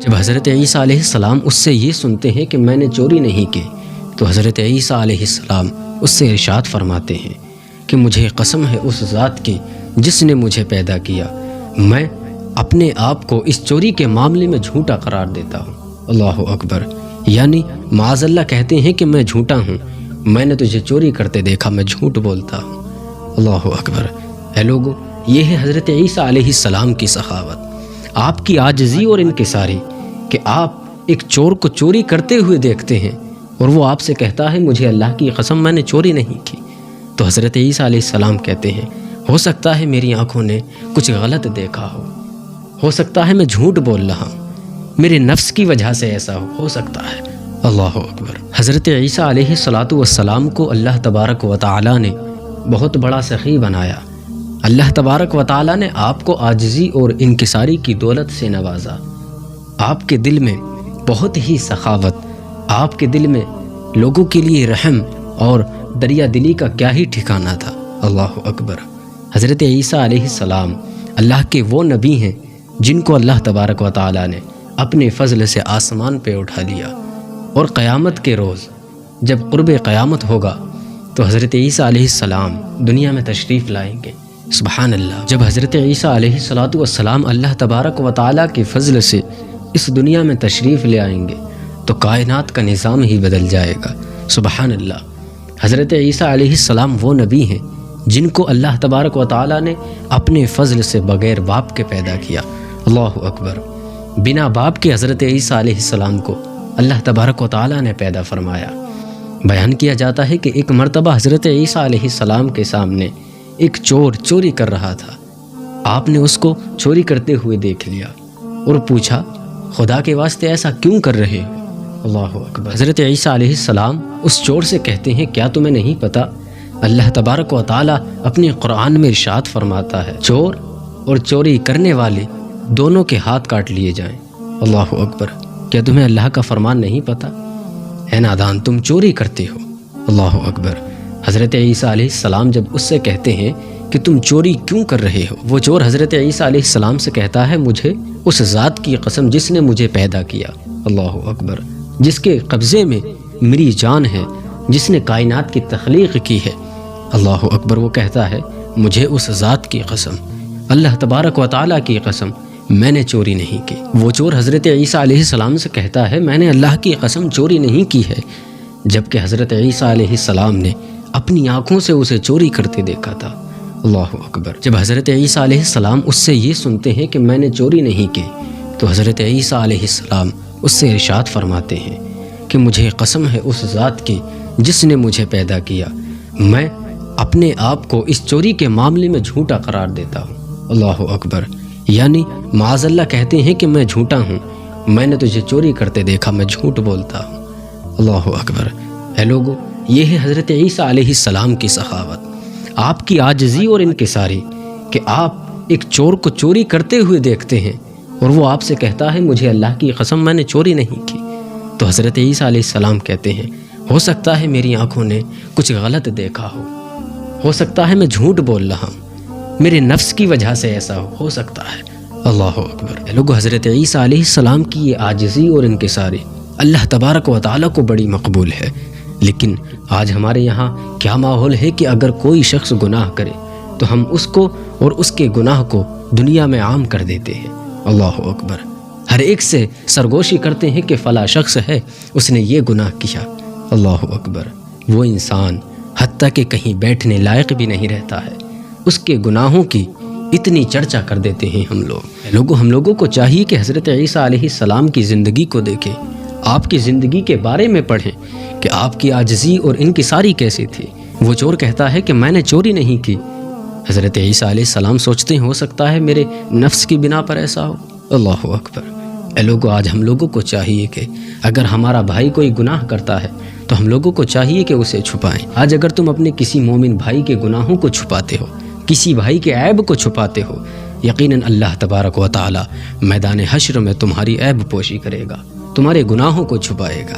جب حضرت عیسیٰ علیہ السلام اس سے یہ سنتے ہیں کہ میں نے چوری نہیں کی، تو حضرت عیسیٰ علیہ السلام اس سے ارشاد فرماتے ہیں کہ مجھے قسم ہے اس ذات کی جس نے مجھے پیدا کیا، میں اپنے آپ کو اس چوری کے معاملے میں جھوٹا قرار دیتا ہوں۔ اللہ اکبر، یعنی معاذ اللہ کہتے ہیں کہ میں جھوٹا ہوں، میں نے تجھے چوری کرتے دیکھا، میں جھوٹ بولتا ہوں۔ اللہ اکبر۔ اے لوگو، یہ ہے حضرت عیسیٰ علیہ السلام کی سخاوت، آپ کی عاجزی اور انکساری، کہ آپ ایک چور کو چوری کرتے ہوئے دیکھتے ہیں اور وہ آپ سے کہتا ہے مجھے اللہ کی قسم میں نے چوری نہیں کی، تو حضرت عیسیٰ علیہ السلام کہتے ہیں ہو سکتا ہے میری آنکھوں نے کچھ غلط دیکھا ہو سکتا ہے میں جھوٹ بول رہا ہوں، میرے نفس کی وجہ سے ایسا ہو سکتا ہے۔ اللہ اکبر۔ حضرت عیسیٰ علیہ السلام کو اللہ تبارک و تعالی نے بہت بڑا سخی بنایا۔ اللہ تبارک و تعالی نے آپ کو عاجزی اور انکساری کی دولت سے نوازا۔ آپ کے دل میں بہت ہی سخاوت، آپ کے دل میں لوگوں کے لیے رحم اور دریا دلی کا کیا ہی ٹھکانہ تھا۔ اللہ اکبر۔ حضرت عیسیٰ علیہ السلام اللہ کے وہ نبی ہیں جن کو اللہ تبارک و تعالی نے اپنے فضل سے آسمان پہ اٹھا لیا، اور قیامت کے روز جب قرب قیامت ہوگا تو حضرت عیسیٰ علیہ السلام دنیا میں تشریف لائیں گے۔ سبحان اللہ۔ جب حضرت عیسیٰ علیہ السلام اللہ تبارک و تعالی کے فضل سے اس دنیا میں تشریف لے آئیں گے تو کائنات کا نظام ہی بدل جائے گا۔ سبحان اللہ۔ حضرت عیسیٰ علیہ السلام وہ نبی ہیں جن کو اللہ تبارک و تعالی نے اپنے فضل سے بغیر باپ کے پیدا کیا۔ اللہ اکبر۔ بنا باپ کے حضرت عیسیٰ علیہ السلام کو اللہ تبارک و تعالی نے پیدا فرمایا۔ بیان کیا جاتا ہے کہ ایک مرتبہ حضرت عیسیٰ علیہ السلام کے سامنے ایک چور چوری کر رہا تھا۔ آپ نے اس کو چوری کرتے ہوئے دیکھ لیا اور پوچھا خدا کے واسطے ایسا کیوں کر رہے ہو؟ اللہ اکبر۔ حضرت عیسیٰ علیہ السلام اس چور سے کہتے ہیں کیا تمہیں نہیں پتا اللہ تبارک و تعالی اپنے قرآن میں ارشاد فرماتا ہے چور اور چوری کرنے والے دونوں کے ہاتھ کاٹ لیے جائیں۔ اللہ اکبر۔ کیا تمہیں اللہ کا فرمان نہیں پتا؟ اے نادان، تم چوری کرتے ہو۔ اللہ اکبر۔ حضرت عیسیٰ علیہ السلام جب اس سے کہتے ہیں کہ تم چوری کیوں کر رہے ہو، وہ چور حضرت عیسیٰ علیہ السلام سے کہتا ہے مجھے اس ذات کی قسم جس نے مجھے پیدا کیا، اللہ اکبر، جس کے قبضے میں میری جان ہے، جس نے کائنات کی تخلیق کی ہے، اللہ اکبر، وہ کہتا ہے مجھے اس ذات کی قسم، اللہ تبارک و تعالیٰ کی قسم، میں نے چوری نہیں کی۔ وہ چور حضرت عیسیٰ علیہ السلام سے کہتا ہے میں نے اللہ کی قسم چوری نہیں کی ہے، جبکہ حضرت عیسیٰ علیہ السلام نے اپنی آنکھوں سے اسے چوری کرتے دیکھا تھا۔ اللہ اکبر۔ جب حضرت عیسیٰ علیہ السلام اس سے یہ سنتے ہیں کہ میں نے چوری نہیں کی، تو حضرت عیسیٰ علیہ السلام اس سے ارشاد فرماتے ہیں کہ مجھے قسم ہے اس ذات کی جس نے مجھے پیدا کیا، میں اپنے آپ کو اس چوری کے معاملے میں جھوٹا قرار دیتا ہوں۔ اللہ اکبر۔ یعنی معاذ اللہ کہتے ہیں کہ میں جھوٹا ہوں، میں نے تجھے چوری کرتے دیکھا، میں جھوٹ بولتا ہوں۔ اللہ اکبر۔ اے لوگو، یہ ہے حضرت عیسیٰ علیہ السلام کی سخاوت، آپ کی عاجزی اور انکساری، کہ آپ ایک چور کو چوری کرتے ہوئے دیکھتے ہیں اور وہ آپ سے کہتا ہے مجھے اللہ کی قسم میں نے چوری نہیں کی، تو حضرت عیسیٰ علیہ السلام کہتے ہیں ہو سکتا ہے میری آنکھوں نے کچھ غلط دیکھا ہو سکتا ہے میں جھوٹ بول رہا ہوں، میرے نفس کی وجہ سے ایسا ہو سکتا ہے۔ اللہ اکبر۔ لوگو، حضرت عیسیٰ علیہ السلام کی یہ عاجزی اور انکساری اللہ تبارک و تعالیٰ کو بڑی مقبول ہے، لیکن آج ہمارے یہاں کیا ماحول ہے کہ اگر کوئی شخص گناہ کرے تو ہم اس کو اور اس کے گناہ کو دنیا میں عام کر دیتے ہیں۔ اللہ اکبر۔ ہر ایک سے سرگوشی کرتے ہیں کہ فلاں شخص ہے اس نے یہ گناہ کیا۔ اللہ اکبر۔ وہ انسان حتیٰ کہ کہیں بیٹھنے لائق بھی نہیں رہتا ہے، اس کے گناہوں کی اتنی چرچا کر دیتے ہیں ہم لوگوں کو چاہیے کہ حضرت عیسیٰ علیہ السلام کی زندگی کو دیکھیں، آپ کی زندگی کے بارے میں پڑھیں کہ آپ کی عاجزی اور انکساری کیسی تھی۔ وہ چور کہتا ہے کہ میں نے چوری نہیں کی، حضرت عیسیٰ علیہ السلام سوچتے ہیں ہو سکتا ہے میرے نفس کی بنا پر ایسا ہو۔ اللہ اکبر۔ اے لوگو، آج ہم لوگوں کو چاہیے کہ اگر ہمارا بھائی کوئی گناہ کرتا ہے تو ہم لوگوں کو چاہیے کہ اسے چھپائیں۔ آج اگر تم اپنے کسی مومن بھائی کے گناہوں کو چھپاتے ہو، کسی بھائی کے عیب کو چھپاتے ہو، یقیناً اللہ تبارک و تعالی میدان حشر میں تمہاری عیب پوشی کرے گا، تمہارے گناہوں کو چھپائے گا۔